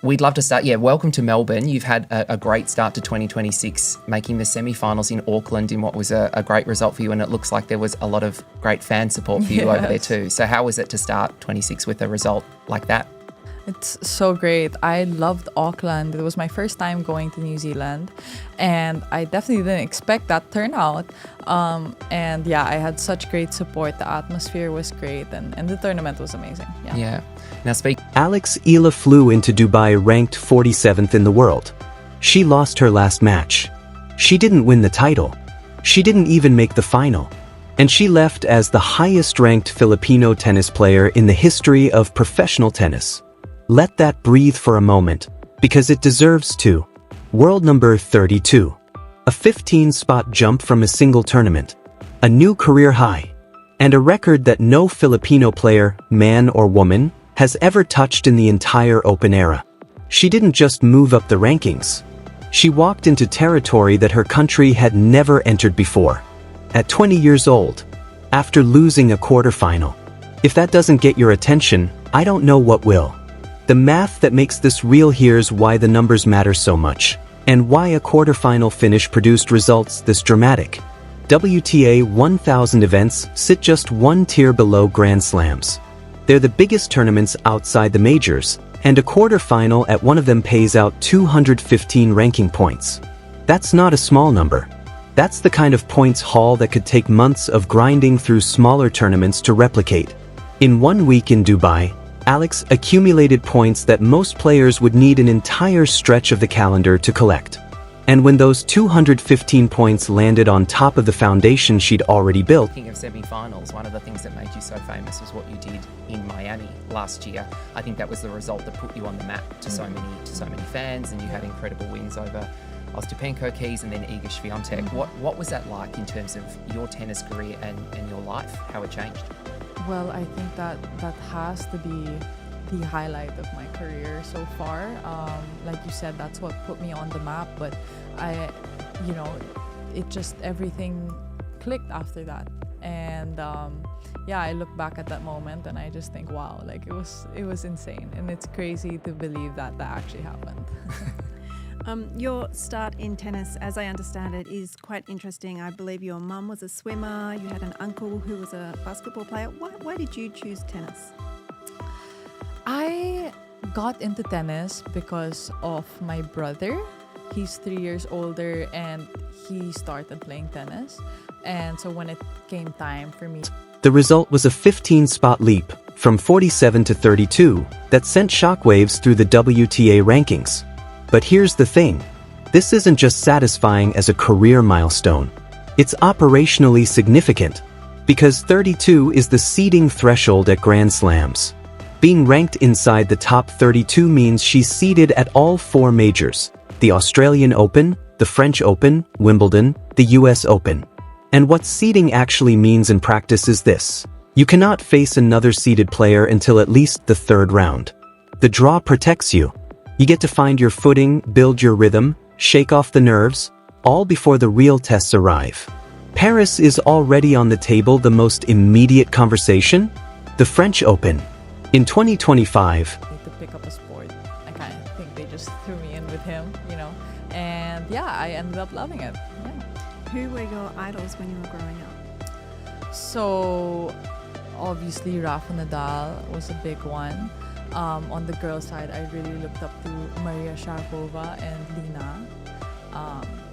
We'd love to start. Yeah, welcome to Melbourne. You've had a great start to 2026, making the semi-finals in Auckland in what was a great result for you, and it looks like there was a lot of great fan support for you over there too. So how was it to start 26 with a result like that? It's so great. I loved Auckland. It was my first time going to New Zealand, and I definitely didn't expect that turnout. And yeah, I had such great support. The atmosphere was great, and the tournament was amazing. Yeah. Now Alex Eala flew into Dubai ranked 47th in the world. She lost her last match. She didn't win the title. She didn't even make the final. And she left as the highest-ranked Filipino tennis player in the history of professional tennis. Let that breathe for a moment, because it deserves to. World number 32. A 15-spot jump from a single tournament. A new career high. And a record that no Filipino player, man or woman, has ever touched in the entire Open era. She didn't just move up the rankings. She walked into territory that her country had never entered before. At 20 years old, after losing a quarterfinal. If that doesn't get your attention, I don't know what will. The math that makes this real, here's why the numbers matter so much, and why a quarterfinal finish produced results this dramatic. WTA 1000 events sit just one tier below Grand Slams. They're the biggest tournaments outside the majors, and a quarterfinal at one of them pays out 215 ranking points. That's not a small number. That's the kind of points haul that could take months of grinding through smaller tournaments to replicate. In 1 week in Dubai, Alex accumulated points that most players would need an entire stretch of the calendar to collect. And when those 215 points landed on top of the foundation she'd already built... Speaking of semi-finals, one of the things that made you so famous was what you did in Miami last year. I think that was the result that put you on the map to so many fans, and you had incredible wins over Ostapenko, Keys, and then Iga Swiatek. What was that like in terms of your tennis career and your life, how it changed? Well, I think that has to be the highlight of my career so far. Like you said, that's what put me on the map, but it just, everything clicked after that. And I look back at that moment and I just think, wow, like it was insane, and it's crazy to believe that actually happened. Your start in tennis, as I understand it, is quite interesting. I believe your mum was a swimmer, you had an uncle who was a basketball player. Why did you choose tennis? I got into tennis because of my brother. He's 3 years older and he started playing tennis. And so when it came time for me... The result was a 15-spot leap from 47 to 32 that sent shockwaves through the WTA rankings. But here's the thing. This isn't just satisfying as a career milestone. It's operationally significant, because 32 is the seeding threshold at Grand Slams. Being ranked inside the top 32 means she's seeded at all 4 majors: the Australian Open, the French Open, Wimbledon, the US Open. And what seeding actually means in practice is this. You cannot face another seeded player until at least the 3rd round. The draw protects you. You get to find your footing, build your rhythm, shake off the nerves, all before the real tests arrive. Paris is already on the table. The most immediate conversation? The French Open. In 2025, to pick up a sport. I kind of think they just threw me in with him, and I ended up loving it. Who were your idols when you were growing up? So obviously Rafa Nadal was a big one. On the girls' side, I really looked up to Maria Sharapova and Lina.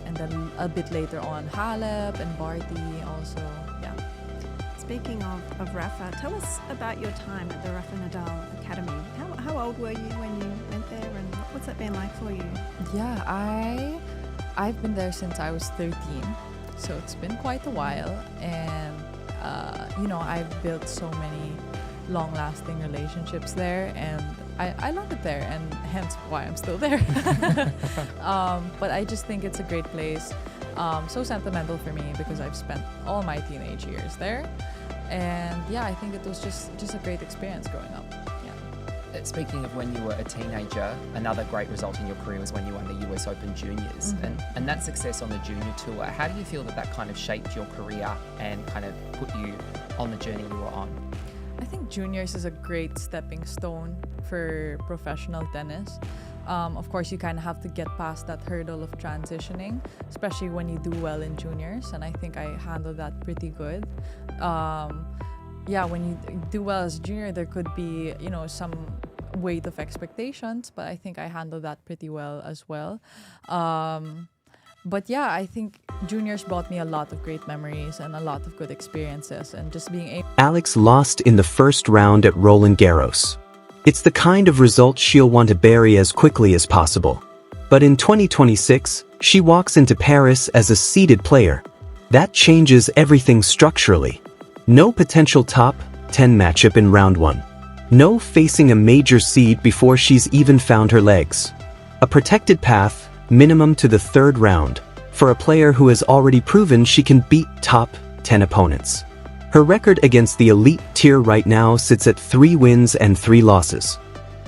And then a bit later on, Halep and Barty also, Speaking of Rafa, tell us about your time at the Rafa Nadal Academy. How old were you when you went there, and what's that been like for you? Yeah, I've been there since I was 13, so it's been quite a while, and I've built so many long-lasting relationships there, and I love it there, and hence why I'm still there. But I just think it's a great place, so sentimental for me because I've spent all my teenage years there, and I think it was just a great experience growing up. Speaking of when you were a teenager, another great result in your career was when you won the US Open Juniors. And that success on the junior tour, how do you feel that kind of shaped your career and kind of put you on the journey you were on? I think juniors is a great stepping stone for professional tennis. Of course, you kind of have to get past that hurdle of transitioning, especially when you do well in juniors, and I think I handled that pretty good. Yeah, when you do well as a junior, there could be, some weight of expectations, but I think I handled that pretty well as well. But yeah, I think juniors brought me a lot of great memories and a lot of good experiences, and just being able... Alex lost in the first round at Roland Garros. It's the kind of result she'll want to bury as quickly as possible. But in 2026, she walks into Paris as a seeded player. That changes everything structurally. No potential top 10 matchup in round 1. No facing a major seed before she's even found her legs. A protected path, minimum to the third round, for a player who has already proven she can beat top 10 opponents. Her record against the elite tier right now sits at 3 wins and 3 losses.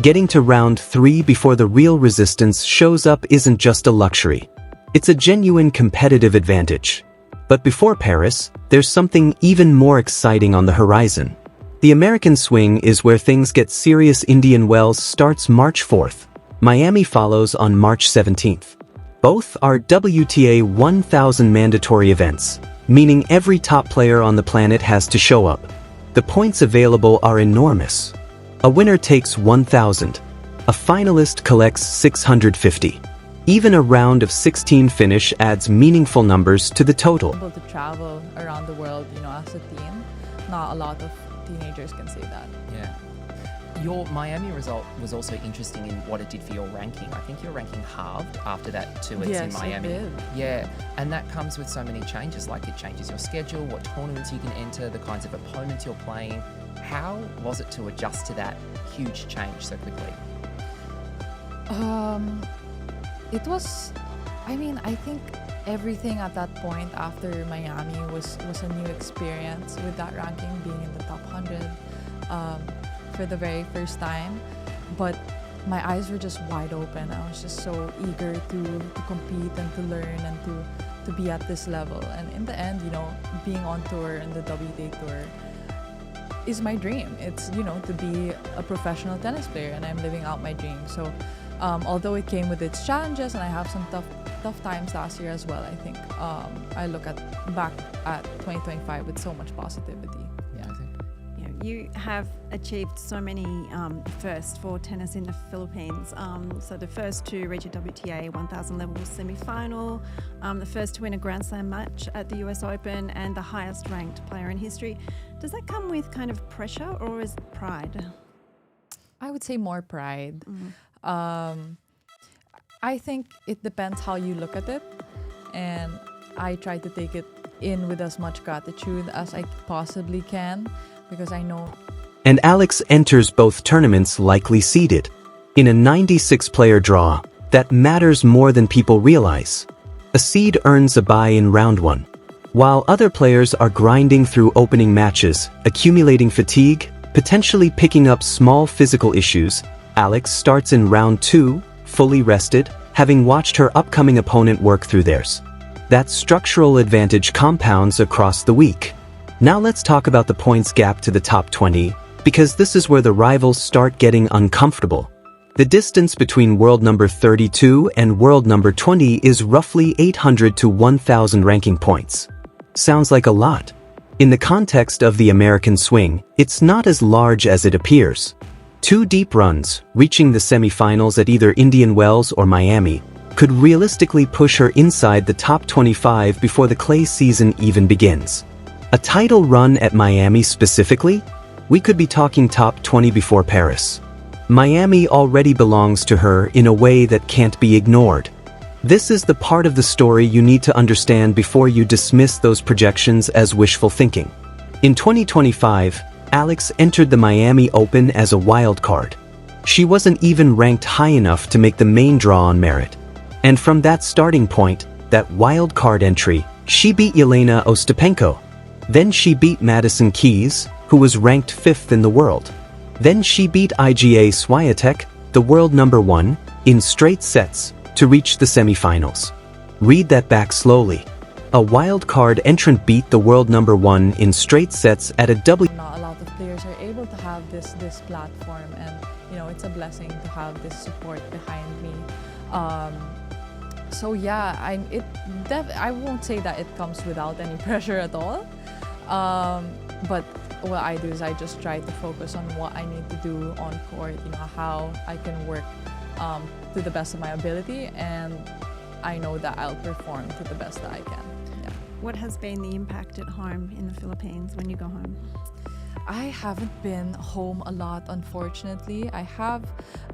Getting to round 3 before the real resistance shows up isn't just a luxury. It's a genuine competitive advantage. But before Paris, there's something even more exciting on the horizon. The American swing is where things get serious. Indian Wells starts March 4th. Miami follows on March 17th. Both are WTA 1000 mandatory events, meaning every top player on the planet has to show up. The points available are enormous. A winner takes 1,000. A finalist collects 650. Even a round of 16 finish adds meaningful numbers to the total. Able to travel around the world, as a team. Not a lot of teenagers can say that. Yeah. Your Miami result was also interesting in what it did for your ranking. I think your ranking halved after that 2 weeks in Miami. It did. Yeah, and that comes with so many changes, like it changes your schedule, what tournaments you can enter, the kinds of opponents you're playing. How was it to adjust to that huge change so quickly? It was, I think everything at that point after Miami was a new experience, with that ranking being in the top 100 for the very first time. But my eyes were just wide open. I was just so eager to compete and to learn and to be at this level. And in the end, being on tour in the WTA Tour is my dream. It's, to be a professional tennis player, and I'm living out my dream. So although it came with its challenges, and I have some tough times last year as well, I think I look back at 2025 with so much positivity. You have achieved so many firsts for tennis in the Philippines. So the first to reach a WTA 1000 level semi-final, the first to win a Grand Slam match at the US Open, and the highest ranked player in history. Does that come with kind of pressure, or is it pride? I would say more pride. I think it depends how you look at it, and I try to take it in with as much gratitude as I possibly can, because I know. And Alex enters both tournaments likely seeded. In a 96-player draw, that matters more than people realize. A seed earns a bye in round 1. While other players are grinding through opening matches, accumulating fatigue, potentially picking up small physical issues, Alex starts in round 2, fully rested, having watched her upcoming opponent work through theirs. That structural advantage compounds across the week. Now let's talk about the points gap to the top 20, because this is where the rivals start getting uncomfortable. The distance between world number 32 and world number 20 is roughly 800 to 1,000 ranking points. Sounds like a lot. In the context of the American swing, it's not as large as it appears. 2 deep runs, reaching the semifinals at either Indian Wells or Miami, could realistically push her inside the top 25 before the clay season even begins. A title run at Miami specifically? We could be talking top 20 before Paris. Miami already belongs to her in a way that can't be ignored. This is the part of the story you need to understand before you dismiss those projections as wishful thinking. In 2025, Alex entered the Miami Open as a wild card. She wasn't even ranked high enough to make the main draw on merit. And from that starting point, that wild card entry, she beat Yelena Ostapenko. Then she beat Madison Keys, who was ranked 5th in the world. Then she beat Iga Swiatek, the world number 1, in straight sets to reach the semifinals. Read that back slowly. A wild card entrant beat the world number 1 in straight sets at a Not a lot of players are able to have this platform, and it's a blessing to have this support behind me So yeah, I won't say that it comes without any pressure at all. But what I do is I just try to focus on what I need to do on court, how I can work to the best of my ability, and I know that I'll perform to the best that I can. Yeah. What has been the impact at home in the Philippines when you go home? I haven't been home a lot, unfortunately.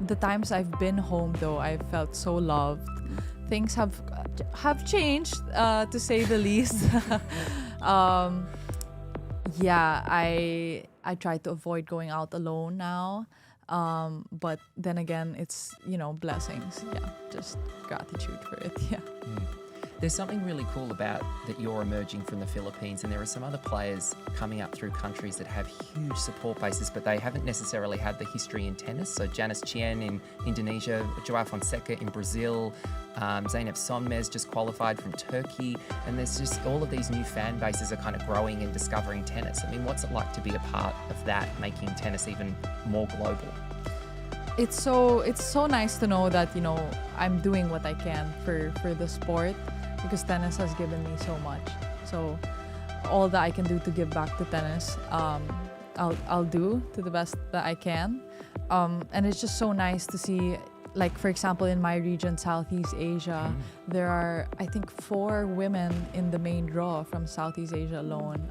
The times I've been home though, I've felt so loved. Things have changed, to say the least. Yeah, I try to avoid going out alone now. But then again, it's, blessings. Yeah, just gratitude for it. Yeah. There's something really cool about that you're emerging from the Philippines, and there are some other players coming up through countries that have huge support bases, but they haven't necessarily had the history in tennis. So Janice Chien in Indonesia, Joao Fonseca in Brazil, Zeynep Sonmez just qualified from Turkey, and there's just all of these new fan bases are kind of growing and discovering tennis. I mean, what's it like to be a part of that, making tennis even more global? It's so nice to know that, I'm doing what I can for the sport, because tennis has given me so much. So all that I can do to give back to tennis, I'll do to the best that I can. And it's just so nice to see, like, for example, in my region, Southeast Asia, there are, I think, 4 women in the main draw from Southeast Asia alone.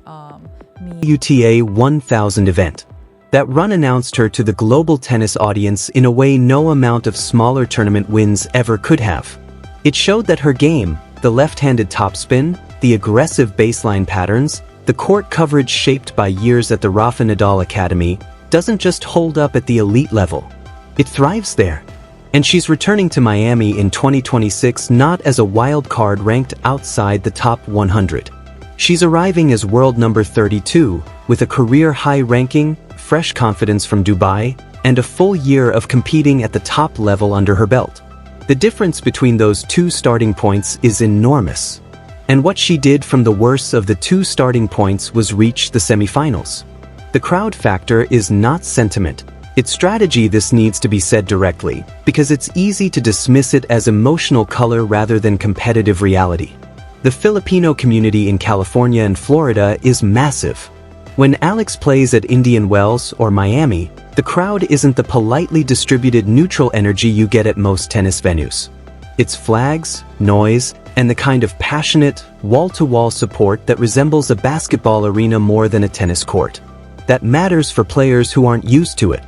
WTA 1000 event. That run announced her to the global tennis audience in a way no amount of smaller tournament wins ever could have. It showed that her game, the left-handed topspin, the aggressive baseline patterns, the court coverage shaped by years at the Rafa Nadal Academy, doesn't just hold up at the elite level. It thrives there. And she's returning to Miami in 2026 not as a wild card ranked outside the top 100. She's arriving as world number 32, with a career-high ranking, fresh confidence from Dubai, and a full year of competing at the top level under her belt. The difference between those 2 starting points is enormous. And what she did from the worst of the 2 starting points was reach the semifinals. The crowd factor is not sentiment. It's strategy. This needs to be said directly, because it's easy to dismiss it as emotional color rather than competitive reality. The Filipino community in California and Florida is massive. When Alex plays at Indian Wells or Miami, the crowd isn't the politely distributed neutral energy you get at most tennis venues. It's flags, noise, and the kind of passionate, wall-to-wall support that resembles a basketball arena more than a tennis court. That matters for players who aren't used to it.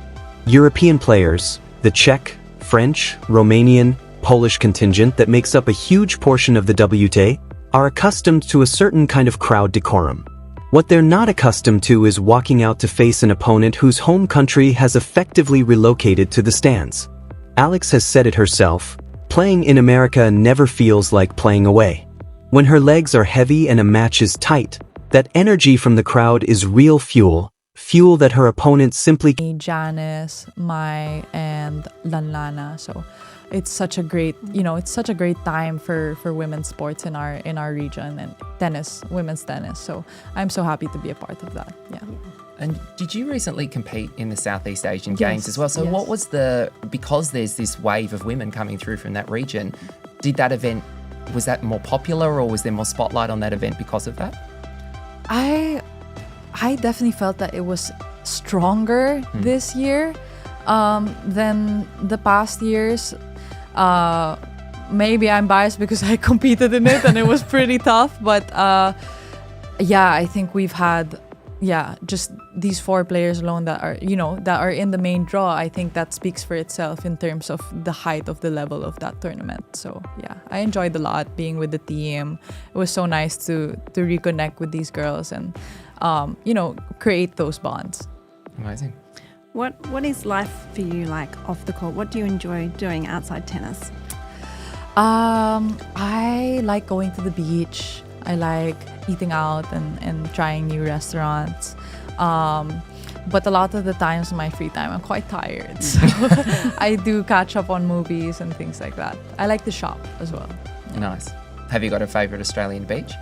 European players, the Czech, French, Romanian, Polish contingent that makes up a huge portion of the WTA, are accustomed to a certain kind of crowd decorum. What they're not accustomed to is walking out to face an opponent whose home country has effectively relocated to the stands. Alex has said it herself, playing in America never feels like playing away. When her legs are heavy and a match is tight, that energy from the crowd is real fuel that her opponents simply Janice, Mai, and Lanlana. So it's such a great, it's such a great time for women's sports in our region, and tennis, women's tennis. So I'm so happy to be a part of that. Yeah. And did you recently compete in the Southeast Asian Games as well? So yes. What was because there's this wave of women coming through from that region, was that more popular, or was there more spotlight on that event because of that? I definitely felt that it was stronger this year than the past years. Maybe I'm biased because I competed in it and it was pretty tough. But I think we've had just these 4 players alone that are in the main draw. I think that speaks for itself in terms of the height of the level of that tournament. So I enjoyed a lot being with the team. It was so nice to reconnect with these girls and create those bonds. Amazing. What is life for you like off the court? What do you enjoy doing outside tennis? I like going to the beach. I like eating out and trying new restaurants. But a lot of the times in my free time, I'm quite tired. So I do catch up on movies and things like that. I like to shop as well. Nice. Have you got a favourite Australian beach?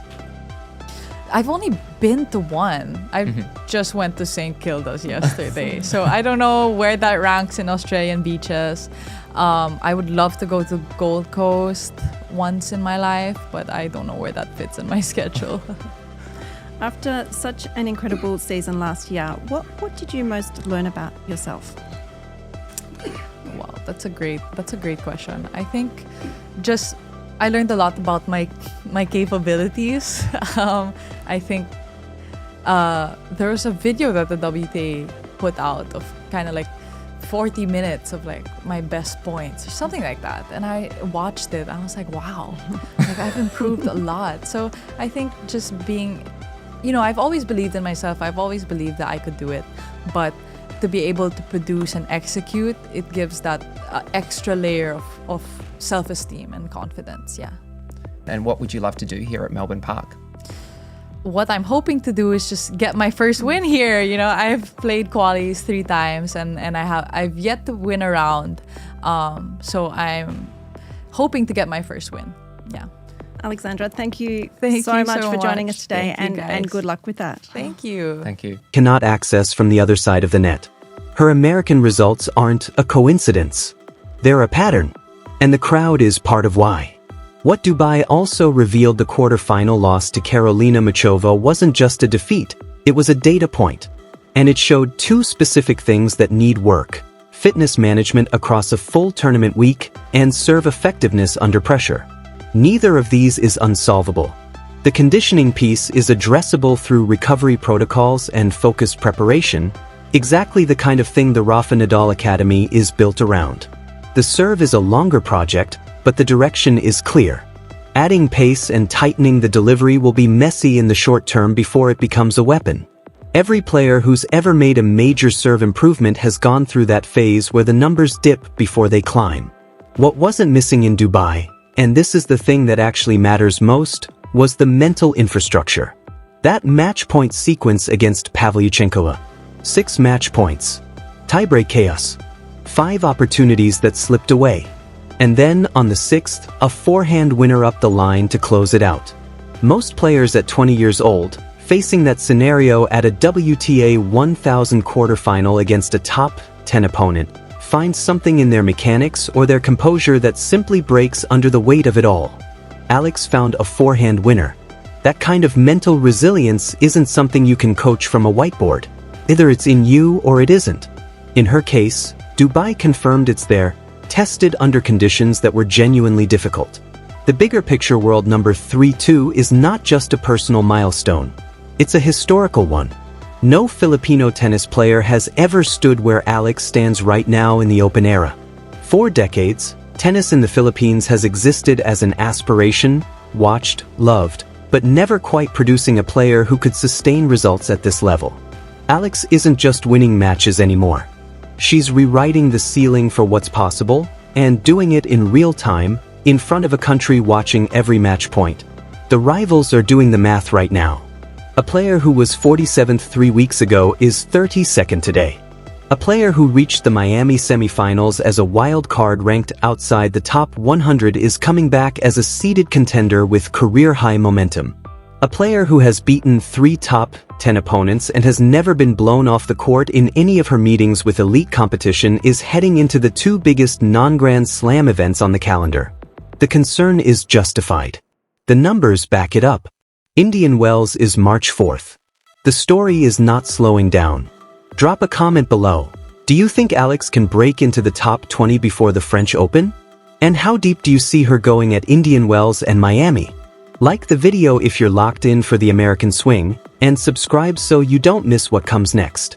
I've only been to one. I just went to St. Kilda's yesterday. So I don't know where that ranks in Australian beaches. I would love to go to Gold Coast once in my life, but I don't know where that fits in my schedule. After such an incredible season last year, what did you most learn about yourself? Wow, that's a great question. I think just I learned a lot about my capabilities. I think there was a video that the WTA put out of kind of like 40 minutes of like my best points or something like that, and I watched it and I was like, wow, like I've improved a lot. So I think just being, I've always believed in myself. I've always believed that I could do it, but to be able to produce and execute, it gives that extra layer of self-esteem and confidence. Yeah. And what would you love to do here at Melbourne Park? What I'm hoping to do is just get my first win here. I've played qualies 3 times and I've yet to win a round. So I'm hoping to get my first win. Yeah. Alexandra, thank you so so much for joining us today, and good luck with that. Thank you. Thank you. Cannot access from the other side of the net. Her American results aren't a coincidence. They're a pattern. And the crowd is part of why. What Dubai also revealed the quarterfinal loss to Karolina Muchova wasn't just a defeat, it was a data point. And it showed 2 specific things that need work: fitness management across a full tournament week and serve effectiveness under pressure. Neither of these is unsolvable. The conditioning piece is addressable through recovery protocols and focused preparation, exactly the kind of thing the Rafa Nadal Academy is built around. The serve is a longer project, but the direction is clear. Adding pace and tightening the delivery will be messy in the short term before it becomes a weapon. Every player who's ever made a major serve improvement has gone through that phase where the numbers dip before they climb. What wasn't missing in Dubai, and this is the thing that actually matters most, was the mental infrastructure. That match point sequence against Pavlyuchenkova. 6 match points. Tiebreak chaos. 5 opportunities that slipped away. And then, on the 6th, a forehand winner up the line to close it out. Most players at 20 years old, facing that scenario at a WTA 1000 quarterfinal against a top 10 opponent, find something in their mechanics or their composure that simply breaks under the weight of it all. Alex found a forehand winner. That kind of mental resilience isn't something you can coach from a whiteboard. Either it's in you or it isn't. In her case, Dubai confirmed it's there, tested under conditions that were genuinely difficult. The bigger picture world number 3-2 is not just a personal milestone. It's a historical one. No Filipino tennis player has ever stood where Alex stands right now in the open era. 4 decades, tennis in the Philippines has existed as an aspiration, watched, loved, but never quite producing a player who could sustain results at this level. Alex isn't just winning matches anymore. She's rewriting the ceiling for what's possible, and doing it in real time, in front of a country watching every match point. The rivals are doing the math right now. A player who was 47th 3 weeks ago is 32nd today. A player who reached the Miami semifinals as a wild card ranked outside the top 100 is coming back as a seeded contender with career-high momentum. A player who has beaten 3 top 10 opponents and has never been blown off the court in any of her meetings with elite competition is heading into the 2 biggest non-Grand Slam events on the calendar. The concern is justified. The numbers back it up. Indian Wells is March 4th. The story is not slowing down. Drop a comment below. Do you think Alex can break into the top 20 before the French Open? And how deep do you see her going at Indian Wells and Miami? Like the video if you're locked in for the American swing, and subscribe so you don't miss what comes next.